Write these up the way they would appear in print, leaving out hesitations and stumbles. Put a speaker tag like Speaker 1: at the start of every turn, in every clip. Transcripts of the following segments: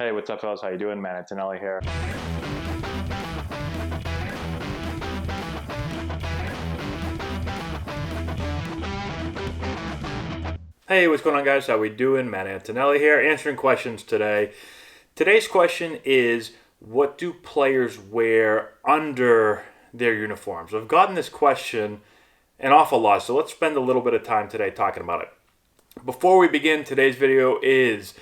Speaker 1: Hey, what's up, fellas? How you doing? Man, Antonelli here.
Speaker 2: Hey, what's going on, guys? How we doing? Matt Antonelli here, answering questions today. Today's question is, what do players wear under their uniforms? I've gotten this question an awful lot, so let's spend a little bit of time today talking about it. Before we begin, today's video is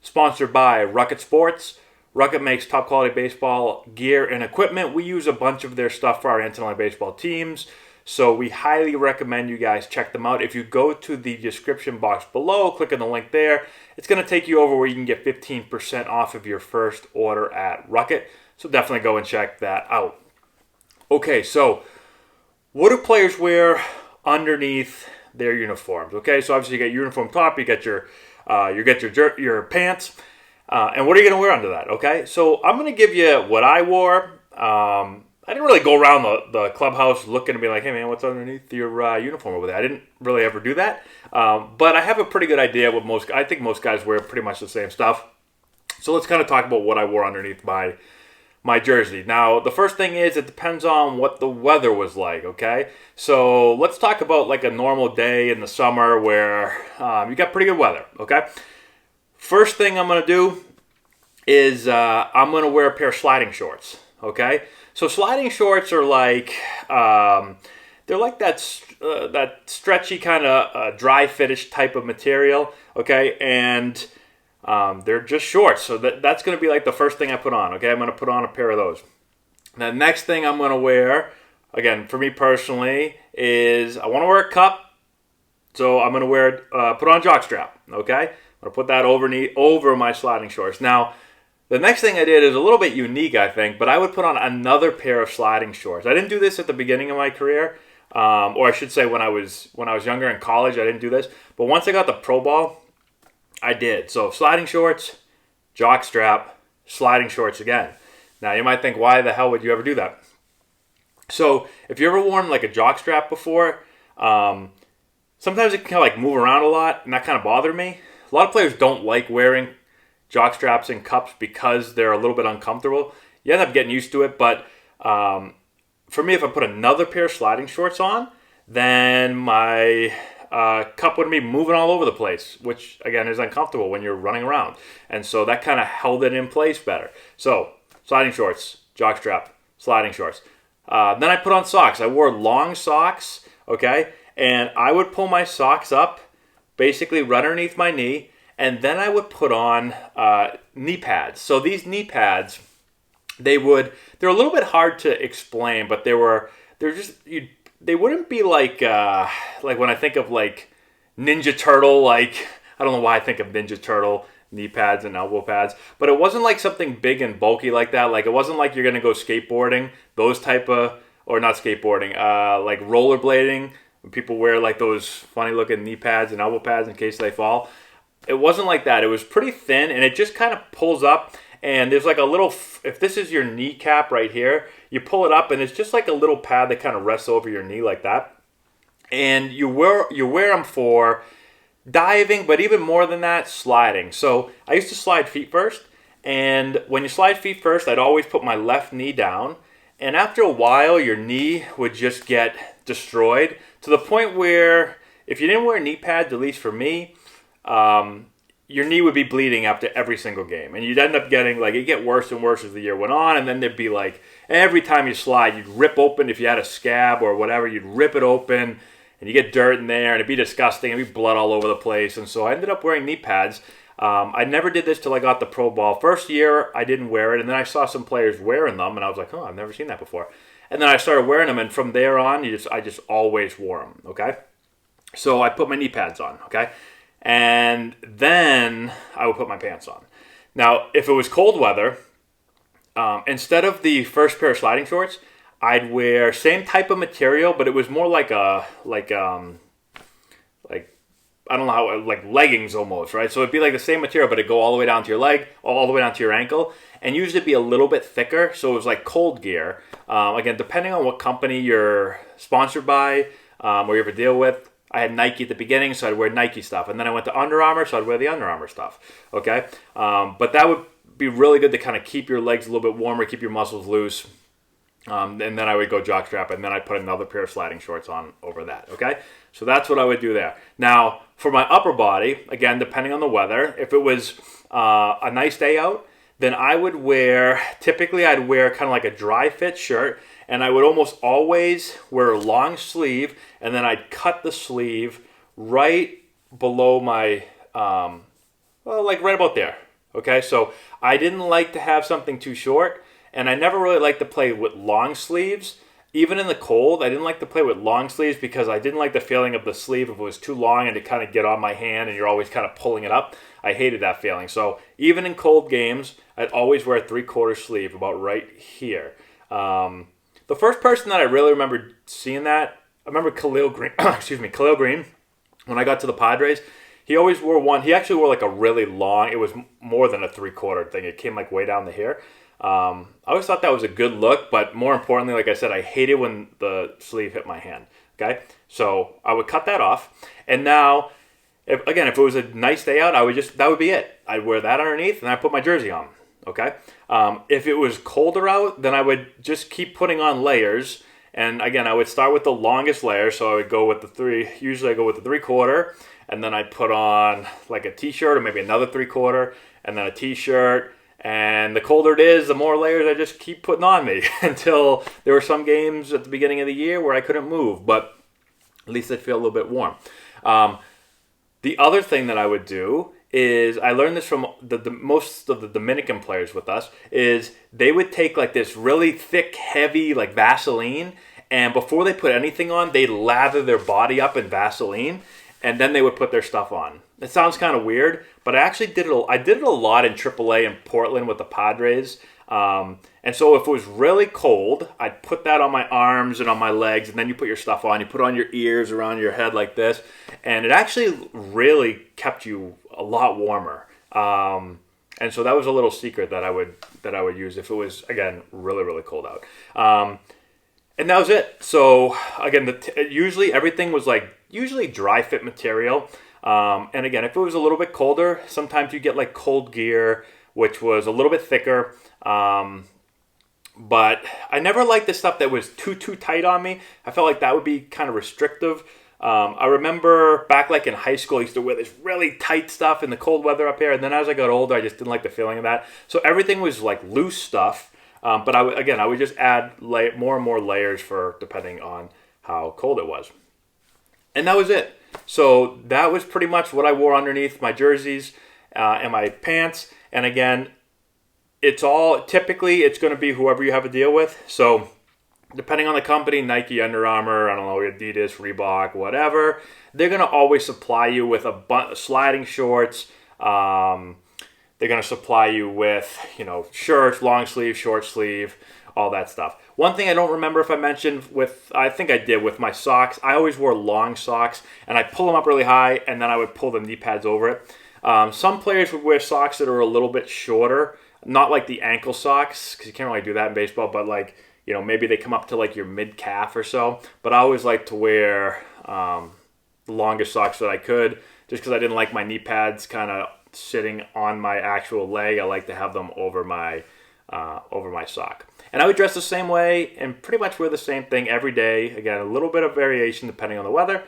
Speaker 2: sponsored by Rocket Sports. Rocket makes top quality baseball gear and equipment. We use a bunch of their stuff for our Antonelli baseball teams. So we highly recommend you guys check them out. If you go to the description box below, click on the link there, it's going to take you over where you can get 15% off of your first order at Rocket. So definitely go and check that out. Okay, so what do players wear underneath their uniforms? Okay, so obviously you get your uniform top, you get your pants, and what are you going to wear under that? Okay, so I'm going to give you what I wore. I didn't really go around the clubhouse looking to be like, hey man, what's underneath your uniform over there? I didn't really ever do that, but I have a pretty good idea what I think most guys wear pretty much the same stuff. So let's kind of talk about what I wore underneath my jersey. Now, the first thing is it depends on what the weather was like, okay? So let's talk about like a normal day in the summer where you got pretty good weather, okay? First thing I'm going to do is I'm going to wear a pair of sliding shorts, okay? So sliding shorts are like, they're like that stretchy kind of dry fitish type of material, okay? And they're just shorts, so that's going to be like the first thing I put on, okay? I'm going to put on a pair of those. The next thing I'm going to wear, again, for me personally, is I want to wear a cup, so I'm going to put on a jockstrap, okay? I'm going to put that over my sliding shorts. Now, the next thing I did is a little bit unique, I think, but I would put on another pair of sliding shorts. I didn't do this at the beginning of my career, or I should say when I was younger in college, I didn't do this. But once I got the pro ball, I did. So sliding shorts, jockstrap, sliding shorts again. Now you might think, why the hell would you ever do that? So if you ever worn like a jockstrap before, sometimes it can kind of like move around a lot, and that kind of bothered me. A lot of players don't like wearing jock straps and cups because they're a little bit uncomfortable. You end up getting used to it, but for me, if I put another pair of sliding shorts on, then my cup would be moving all over the place, which again is uncomfortable when you're running around. And so that kind of held it in place better. So sliding shorts, jock strap, sliding shorts. Then I put on socks. I wore long socks, okay? And I would pull my socks up, basically right underneath my knee, and then I would put on knee pads. So these knee pads, they're a little bit hard to explain, but they wouldn't be like when I think of like Ninja Turtle, like I don't know why I think of Ninja Turtle knee pads and elbow pads, but it wasn't like something big and bulky like that. Like it wasn't like you're gonna go skateboarding, those type of, or not skateboarding, like rollerblading. When people wear like those funny looking knee pads and elbow pads in case they fall. It wasn't like that. It was pretty thin, and it just kind of pulls up, and there's like a little, if this is your kneecap right here, you pull it up, and it's just like a little pad that kind of rests over your knee like that. And you wear them for diving, but even more than that, sliding. So I used to slide feet first, and when you slide feet first, I'd always put my left knee down, and after a while, your knee would just get destroyed to the point where if you didn't wear knee pads, at least for me, your knee would be bleeding after every single game. And you'd end up getting, like, it'd get worse and worse as the year went on. And then there'd be, like, every time you slide, you'd rip open, if you had a scab or whatever, you'd rip it open. And you get dirt in there, and it'd be disgusting. It'd be blood all over the place. And so I ended up wearing knee pads. I never did this till I got the pro ball. First year, I didn't wear it. And then I saw some players wearing them. And I was like, oh, I've never seen that before. And then I started wearing them. And from there on, I just always wore them, okay? So I put my knee pads on, okay? And then I would put my pants on. Now, if it was cold weather, instead of the first pair of sliding shorts, I'd wear same type of material, but it was more like I don't know how, like leggings almost, right? So it'd be like the same material, but it'd go all the way down to your leg, all the way down to your ankle, and usually be a little bit thicker. So it was like cold gear. Again, depending on what company you're sponsored by or you ever deal with. I had Nike at the beginning, so I'd wear Nike stuff. And then I went to Under Armour, so I'd wear the Under Armour stuff. Okay? But that would be really good to kind of keep your legs a little bit warmer, keep your muscles loose. And then I would go jockstrap, and then I'd put another pair of sliding shorts on over that, okay? So that's what I would do there. Now, for my upper body, again, depending on the weather, if it was a nice day out, then I would typically I'd wear kind of like a dry fit shirt, and I would almost always wear a long sleeve, and then I'd cut the sleeve right below my, like right about there, okay? So I didn't like to have something too short, and I never really liked to play with long sleeves. Even in the cold, I didn't like to play with long sleeves because I didn't like the feeling of the sleeve if it was too long and it kind of get on my hand and you're always kind of pulling it up. I hated that feeling. So even in cold games, I'd always wear a 3/4 sleeve about right here. The first person that I really remember seeing that, I remember Khalil Green, Khalil Green, when I got to the Padres. He always wore one. He actually wore like a really long, it was more than a 3/4 thing. It came like way down the here. I always thought that was a good look, but more importantly, like I said, I hated when the sleeve hit my hand. Okay, so I would cut that off, and now, if it was a nice day out, that would be it. I'd wear that underneath, and I'd put my jersey on. Okay, if it was colder out, then I would just keep putting on layers, and again, I would start with the longest layer, so I would go with the three. Usually, I go with the 3/4, and then I'd put on like a t-shirt or maybe another 3/4, and then a t-shirt. And the colder it is, the more layers I just keep putting on me until there were some games at the beginning of the year where I couldn't move, but at least I'd feel a little bit warm. The other thing that I would do is, I learned this from most of the Dominican players with us, is they would take like this really thick, heavy like Vaseline, and before they put anything on, they'd lather their body up in Vaseline, and then they would put their stuff on. It sounds kind of weird, but I actually did it. I did it a lot in AAA in Portland with the Padres. And so if it was really cold, I'd put that on my arms and on my legs, and then you put your stuff on. You put it on your ears, around your head like this, and it actually really kept you a lot warmer. And so that was a little secret that I would use if it was, again, really, really cold out. And that was it. So again, usually everything was usually dry fit material. And again, if it was a little bit colder, sometimes you get like cold gear, which was a little bit thicker. But I never liked the stuff that was too tight on me. I felt like that would be kind of restrictive. I remember back like in high school, I used to wear this really tight stuff in the cold weather up here. And then as I got older, I just didn't like the feeling of that. So everything was like loose stuff. But I would just add more and more layers depending on how cold it was. And that was it. So that was pretty much what I wore underneath my jerseys and my pants. And again, typically it's going to be whoever you have a deal with. So depending on the company, Nike, Under Armour, I don't know, Adidas, Reebok, whatever, they're going to always supply you with sliding shorts. They're going to supply you with, shirts, long sleeve, short sleeve, all that stuff. One thing I don't remember if I mentioned I think I did with my socks, I always wore long socks, and I pull them up really high, and then I would pull the knee pads over it. Some players would wear socks that are a little bit shorter, not like the ankle socks, because you can't really do that in baseball, but maybe they come up to like your mid-calf or so. But I always like to wear the longest socks that I could, just because I didn't like my knee pads kind of sitting on my actual leg. I like to have them over my sock. And I would dress the same way and pretty much wear the same thing every day. Again, a little bit of variation depending on the weather,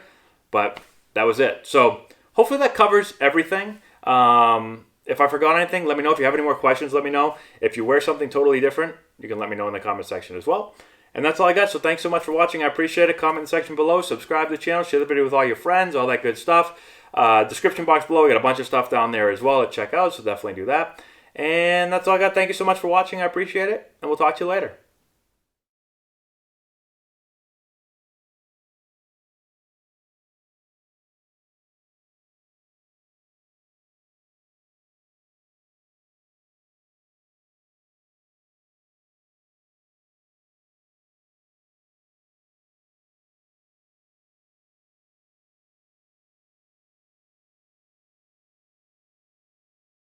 Speaker 2: but that was it. So hopefully that covers everything. If I forgot anything, let me know. If you have any more questions, let me know. If you wear something totally different, you can let me know in the comment section as well. And that's all I got. So thanks so much for watching. I appreciate it. Comment in the section below. Subscribe to the channel. Share the video with all your friends. All that good stuff. Description box below. We got a bunch of stuff down there as well to check out. So definitely do that. And that's all I got. Thank you so much for watching. I appreciate it. And we'll talk to you later.